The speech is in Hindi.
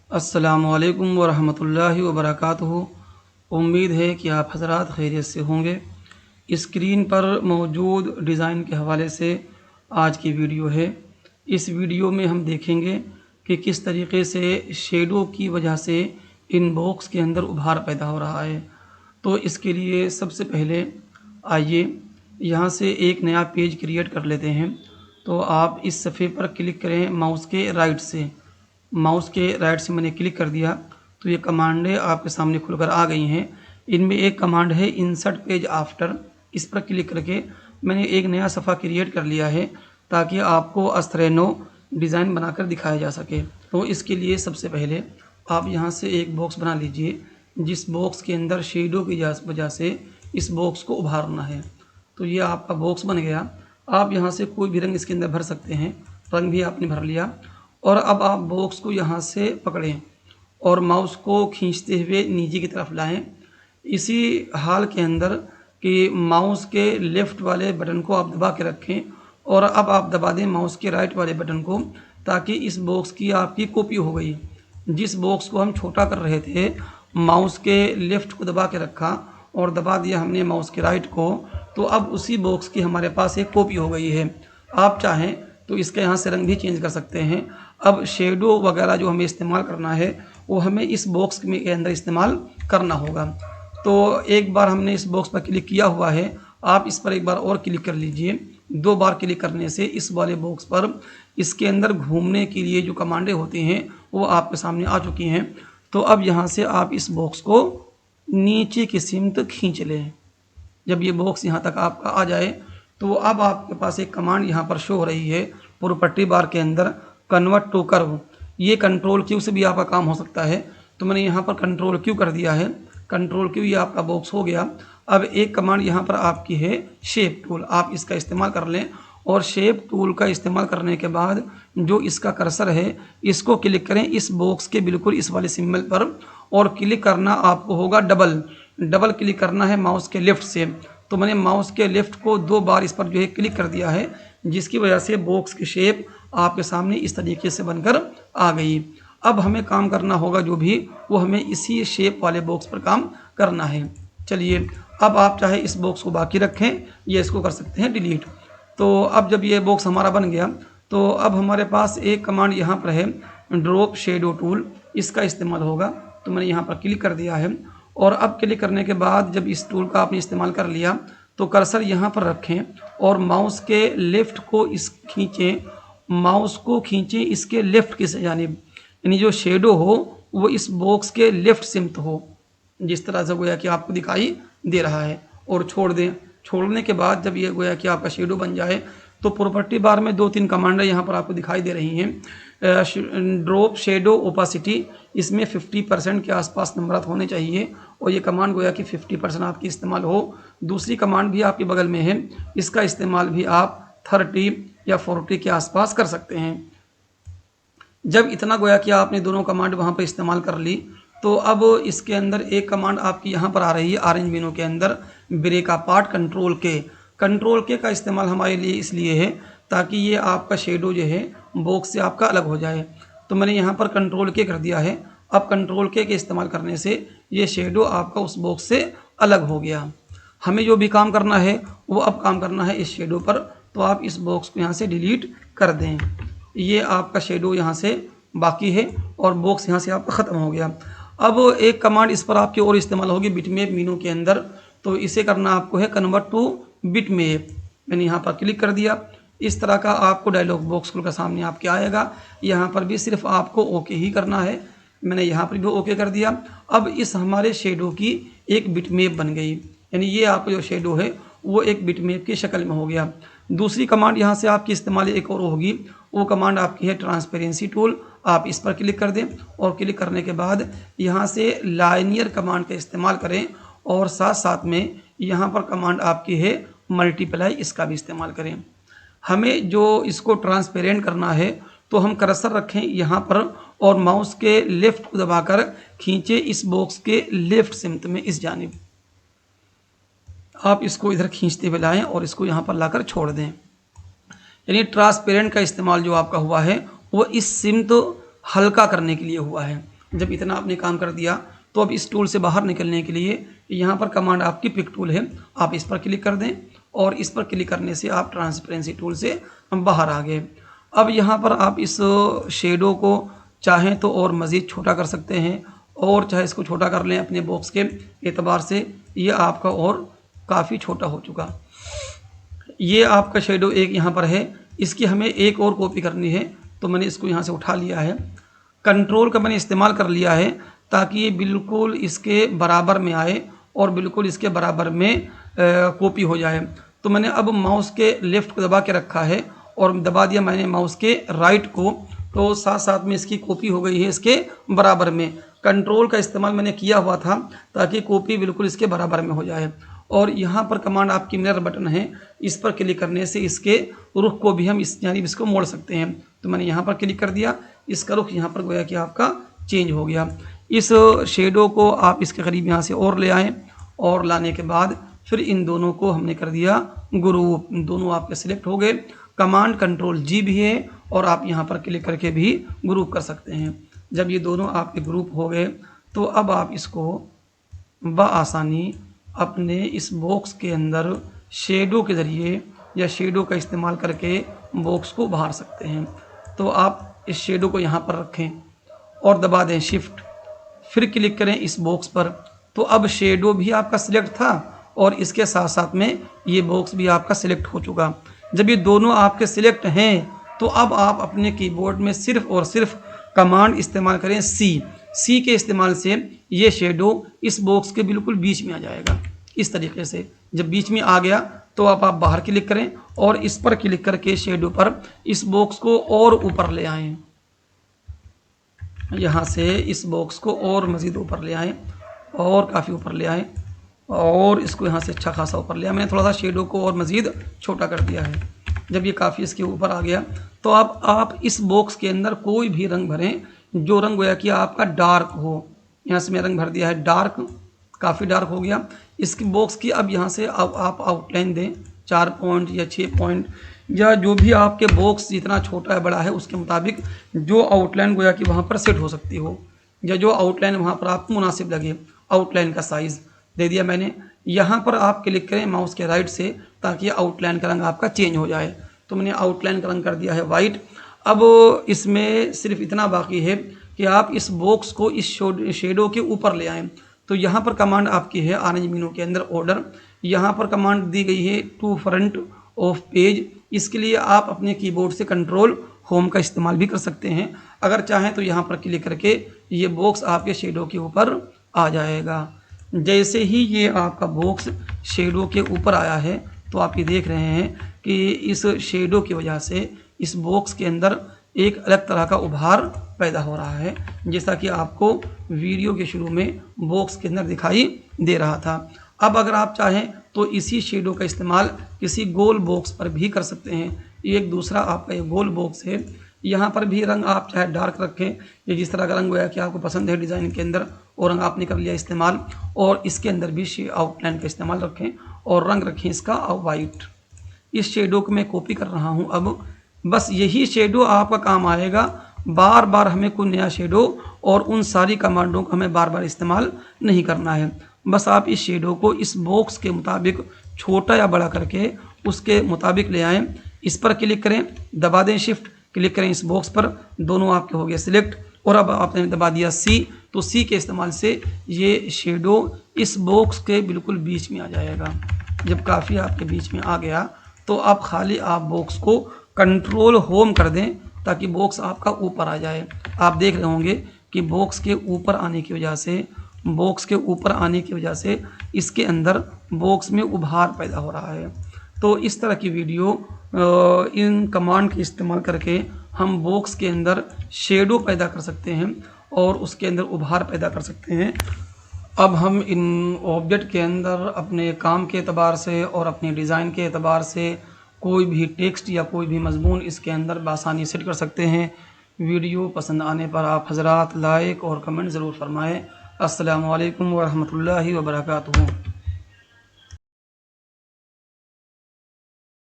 अस्सलामुअलैकुम वरहमतुल्लाहि वबरकातुहू। उम्मीद है कि आप हज़रात खैरियत से होंगे। स्क्रीन पर मौजूद डिज़ाइन के हवाले से आज की वीडियो है। इस वीडियो में हम देखेंगे कि किस तरीके से शेडो की वजह से इन बॉक्स के अंदर उभार पैदा हो रहा है। तो इसके लिए सबसे पहले आइए यहाँ से एक नया पेज क्रिएट कर लेते हैं। तो आप इस सफ़े पर क्लिक करें माउस के राइट से। माउस के राइट से मैंने क्लिक कर दिया तो ये कमांडें आपके सामने खुलकर आ गई हैं। इनमें एक कमांड है इंसर्ट पेज आफ्टर। इस पर क्लिक करके मैंने एक नया सफ़ा क्रिएट कर लिया है ताकि आपको अस्त्रैनो डिज़ाइन बनाकर दिखाया जा सके। तो इसके लिए सबसे पहले आप यहाँ से एक बॉक्स बना लीजिए जिस बॉक्स के अंदर शेडो की वजह से इस बॉक्स को उभारना है। तो ये आपका बॉक्स बन गया। आप यहाँ से कोई भी रंग इसके अंदर भर सकते हैं। रंग भी आपने भर लिया और अब आप बॉक्स को यहाँ से पकड़ें और माउस को खींचते हुए नीचे की तरफ लाएं। इसी हाल के अंदर कि माउस के लेफ़्ट वाले बटन को आप दबा के रखें और अब आप दबा दें माउस के राइट वाले बटन को, ताकि इस बॉक्स की आपकी कॉपी हो गई। जिस बॉक्स को हम छोटा कर रहे थे, माउस के लेफ़्ट को दबा के रखा और दबा दिया हमने माउस के राइट को, तो अब उसी बॉक्स की हमारे पास एक कॉपी हो गई है। आप चाहें तो इसके यहाँ से रंग भी चेंज कर सकते हैं। अब शेडो वगैरह जो हमें इस्तेमाल करना है वो हमें इस बॉक्स के अंदर इस्तेमाल करना होगा। तो एक बार हमने इस बॉक्स पर क्लिक किया हुआ है, आप इस पर एक बार और क्लिक कर लीजिए। 2 बार क्लिक करने से इस वाले बॉक्स पर इसके अंदर घूमने के लिए जो कमांडें होती हैं वो आपके सामने आ चुकी हैं। तो अब यहाँ से आप इस बॉक्स को नीचे की सिमत खींच लें। जब ये बॉक्स यहाँ तक आपका आ जाए तो अब आपके पास एक कमांड यहाँ पर शो हो रही है प्रॉपर्टी बार के अंदर, कन्वर्ट टू कर्व। ये कंट्रोल क्यू से भी आपका काम हो सकता है। तो मैंने यहाँ पर कंट्रोल क्यू कर दिया है। कंट्रोल क्यू ये आपका बॉक्स हो गया। अब एक कमांड यहाँ पर आपकी है शेप टूल, आप इसका इस्तेमाल कर लें। और शेप टूल का इस्तेमाल करने के बाद जो इसका कर्सर है इसको क्लिक करें इस बॉक्स के बिल्कुल इस वाले सिंबल पर, और क्लिक करना आपको होगा डबल क्लिक करना है माउस के लेफ़्ट से। तो मैंने माउस के लेफ़्ट को 2 बार इस पर जो है क्लिक कर दिया है, जिसकी वजह से बॉक्स की शेप आपके सामने इस तरीके से बनकर आ गई। अब हमें काम करना होगा जो भी, वो हमें इसी शेप वाले बॉक्स पर काम करना है। चलिए अब आप चाहे इस बॉक्स को बाकी रखें या इसको कर सकते हैं डिलीट। तो अब जब ये बॉक्स हमारा बन गया तो अब हमारे पास एक कमांड यहाँ पर है ड्रॉप शेडो टूल, इसका इस्तेमाल होगा। तो मैंने यहाँ पर क्लिक कर दिया है और अब क्लिक करने के बाद जब इस टूल का आपने इस्तेमाल कर लिया तो कर्सर यहाँ पर रखें और माउस के लेफ़्ट को माउस को खींचें इसके लेफ़्ट की जानिब, यानी जो शेडो हो वो इस बॉक्स के लेफ़्ट सिमत हो, जिस तरह से गोया कि आपको दिखाई दे रहा है, और छोड़ दें। छोड़ने के बाद जब ये गोया कि आपका शेडो बन जाए तो प्रॉपर्टी बार में 2-3 कमांडें यहाँ पर आपको दिखाई दे रही हैं। ड्रॉप शेडो ओपासिटी, इसमें 50% के आसपास नंबरात होने चाहिए और ये कमांड गोया कि 50% आपकी इस्तेमाल हो। दूसरी कमांड भी आपके बगल में है, इसका इस्तेमाल भी आप 30 या 40 के आसपास कर सकते हैं। जब इतना गोया कि आपने दोनों कमांड वहाँ पर इस्तेमाल कर ली तो अब इसके अंदर एक कमांड आपकी यहाँ पर आ रही है ऑरेंज मेनू के अंदर, ब्रेक अपार्ट कंट्रोल के का इस्तेमाल हमारे लिए इसलिए है ताकि ये आपका शेडो जो है बॉक्स से आपका अलग हो जाए। तो मैंने यहाँ पर कंट्रोल के कर दिया है। अब कंट्रोल के इस्तेमाल करने से ये शेडो आपका उस बॉक्स से अलग हो गया। हमें जो भी काम करना है वो अब काम करना है इस शेडो पर। तो आप इस बॉक्स को यहाँ से डिलीट कर दें। ये आपका शेडो यहाँ से बाकी है और बॉक्स यहाँ से आपका ख़त्म हो गया। अब एक कमांड इस पर आपकी और इस्तेमाल होगी बिटमैप मेनू के अंदर। तो इसे करना आपको है कन्वर्ट टू बिटमैप। मैंने यहाँ पर क्लिक कर दिया। इस तरह का आपको डायलॉग बॉक्स खुलकर सामने आपके आएगा। यहाँ पर भी सिर्फ आपको ओके ही करना है। मैंने यहाँ पर भी ओके कर दिया। अब इस हमारे शेडो की एक बिटमैप बन गई, यानी ये आपका जो शेडो है वो एक बिटमैप की शक्ल में हो गया। दूसरी कमांड यहाँ से आपकी इस्तेमाल एक और होगी, वो कमांड आपकी है ट्रांसपेरेंसी टूल। आप इस पर क्लिक कर दें और क्लिक करने के बाद यहाँ से लाइनियर कमांड का इस्तेमाल करें और साथ साथ में यहाँ पर कमांड आपकी है मल्टीप्लाई, इसका भी इस्तेमाल करें। हमें जो इसको ट्रांसपेरेंट करना है तो हम कर्सर रखें यहाँ पर और माउस के लेफ़्ट को दबाकर खींचे इस बॉक्स के लेफ़्ट सिमत में इस जानिब। आप इसको इधर खींचते हुए लाएँ और इसको यहाँ पर लाकर छोड़ दें। यानी ट्रांसपेरेंट का इस्तेमाल जो आपका हुआ है वो इस सिमत हल्का करने के लिए हुआ है। जब इतना आपने काम कर दिया तो अब इस टूल से बाहर निकलने के लिए यहाँ पर कमांड आपकी पिक टूल है, आप इस पर क्लिक कर दें और इस पर क्लिक करने से आप ट्रांसपेरेंसी टूल से बाहर आ गए। अब यहाँ पर आप इस शेडो को चाहें तो और मज़ीद छोटा कर सकते हैं, और चाहे इसको छोटा कर लें अपने बॉक्स के एतबार से, ये आपका और काफ़ी छोटा हो चुका। ये आपका शेडो एक यहाँ पर है, इसकी हमें एक और कॉपी करनी है, तो मैंने इसको यहाँ से उठा लिया है। कंट्रोल का मैंने इस्तेमाल कर लिया है ताकि ये बिल्कुल इसके बराबर में आए और बिल्कुल इसके बराबर में कॉपी हो जाए। तो मैंने अब माउस के लेफ़्ट को दबा के रखा है और दबा दिया मैंने माउस के राइट को, तो साथ साथ में इसकी कॉपी हो गई है इसके बराबर में। कंट्रोल का इस्तेमाल मैंने किया हुआ था ताकि कॉपी बिल्कुल इसके बराबर में हो जाए। और यहाँ पर कमांड आपकी मिरर बटन है, इस पर क्लिक करने से इसके रुख को भी हम इस यानी इसको मोड़ सकते हैं। तो मैंने यहाँ पर क्लिक कर दिया, इसका रुख यहाँ पर गोया कि आपका चेंज हो गया। इस शेडो को आप इसके करीब यहाँ से और ले आएँ, और लाने के बाद फिर इन दोनों को हमने कर दिया ग्रुप, दोनों आपके सिलेक्ट हो गए। कमांड कंट्रोल जी भी है और आप यहाँ पर क्लिक करके भी ग्रुप कर सकते हैं। जब ये दोनों आपके ग्रुप हो गए तो अब आप इसको बआसानी अपने इस बॉक्स के अंदर शेडो के ज़रिए या शेडो का इस्तेमाल करके बॉक्स को बाहर सकते हैं। तो आप इस शेडो को यहाँ पर रखें और दबा दें शिफ्ट, फिर क्लिक करें इस बॉक्स पर। तो अब शेडो भी आपका सिलेक्ट था और इसके साथ साथ में ये बॉक्स भी आपका सिलेक्ट हो चुका। जब ये दोनों आपके सिलेक्ट हैं तो अब आप अपने कीबोर्ड में सिर्फ और सिर्फ कमांड इस्तेमाल करें सी के इस्तेमाल से ये शेडो इस बॉक्स के बिल्कुल बीच में आ जाएगा। इस तरीके से जब बीच में आ गया तो अब आप बाहर क्लिक करें और इस पर क्लिक करके शेडो पर इस बॉक्स को और ऊपर ले आएं। यहाँ से इस बॉक्स को और मज़ीद ऊपर ले आएं और काफ़ी ऊपर ले आएं और इसको यहाँ से अच्छा खासा ऊपर लिया। मैंने थोड़ा सा शेडो को और मज़ीद छोटा कर दिया है। जब ये काफ़ी इसके ऊपर आ गया तो अब आप इस बॉक्स के अंदर कोई भी रंग भरें जो रंग गोया कि आपका डार्क हो। यहाँ से मैं रंग भर दिया है डार्क, काफ़ी डार्क हो गया इसकी बॉक्स की। अब यहाँ से अब आप आउटलाइन दें 4 पॉइंट या 6 पॉइंट या जो भी आपके बॉक्स जितना छोटा है बड़ा है उसके मुताबिक जो आउटलाइन गोया कि वहाँ पर सेट हो सकती हो, या जो आउटलाइन वहाँ पर आपको मुनासिब लगे। आउटलाइन का साइज़ दे दिया मैंने। यहाँ पर आप क्लिक करें माउस के राइट से ताकि आउटलाइन का रंग आपका चेंज हो जाए। तो मैंने आउटलाइन का रंग कर दिया है वाइट। अब इसमें सिर्फ इतना बाकी है कि आप इस बॉक्स को इस शेडो के ऊपर ले आएँ। तो यहाँ पर कमांड आपकी है ऑरेंज मीनू के अंदर ऑर्डर, यहाँ पर कमांड दी गई है टू फ्रंट ऑफ पेज। इसके लिए आप अपने कीबोर्ड से कंट्रोल होम का इस्तेमाल भी कर सकते हैं। अगर चाहें तो यहाँ पर क्लिक करके ये बॉक्स आपके शेडो के ऊपर आ जाएगा। जैसे ही ये आपका बॉक्स शेडो के ऊपर आया है तो आप ये देख रहे हैं कि इस शेडो की वजह से इस बॉक्स के अंदर एक अलग तरह का उभार पैदा हो रहा है, जैसा कि आपको वीडियो के शुरू में बॉक्स के अंदर दिखाई दे रहा था। अब अगर आप चाहें तो इसी शेडो का इस्तेमाल किसी गोल बॉक्स पर भी कर सकते हैं। एक दूसरा आपका ये गोल बॉक्स है, यहाँ पर भी रंग आप चाहे डार्क रखें या जिस तरह का रंग हुआ कि आपको पसंद है डिज़ाइन के अंदर, और रंग आपने कर लिया इस्तेमाल, और इसके अंदर भी आउटलाइन का इस्तेमाल रखें और रंग रखें इसका वाइट। इस शेडो को मैं कॉपी कर रहा हूँ। अब बस यही शेडो आपका काम आएगा। बार बार हमें कोई नया शेडो और उन सारी कमांडों को हमें बार बार इस्तेमाल नहीं करना है। बस आप इस शेडो को इस बॉक्स के मुताबिक छोटा या बड़ा करके उसके मुताबिक ले आएँ। इस पर क्लिक करें, दबा दें शिफ्ट, क्लिक करें इस बॉक्स पर, दोनों आपके हो गए सिलेक्ट। और अब आपने दबा दिया सी, तो सी के इस्तेमाल से ये शेडो इस बॉक्स के बिल्कुल बीच में आ जाएगा। जब काफ़ी आपके बीच में आ गया तो आप खाली आप बॉक्स को कंट्रोल होम कर दें ताकि बॉक्स आपका ऊपर आ जाए। आप देख रहे होंगे कि बॉक्स के ऊपर आने की वजह से इसके अंदर बॉक्स में उभार पैदा हो रहा है। तो इस तरह की वीडियो इन कमांड के इस्तेमाल करके हम बॉक्स के अंदर शेडो पैदा कर सकते हैं और उसके अंदर उभार पैदा कर सकते हैं। अब हम इन ऑब्जेक्ट के अंदर अपने काम के एतबार से और अपने डिज़ाइन के एतबार से कोई भी टेक्स्ट या कोई भी मज़मून इसके अंदर बआसानी सेट कर सकते हैं। वीडियो पसंद आने पर आप हज़रात लाइक और कमेंट ज़रूर फरमाएँ। अस्सलामु अलैकुम व रहमतुल्लाहि व बरकातुहू।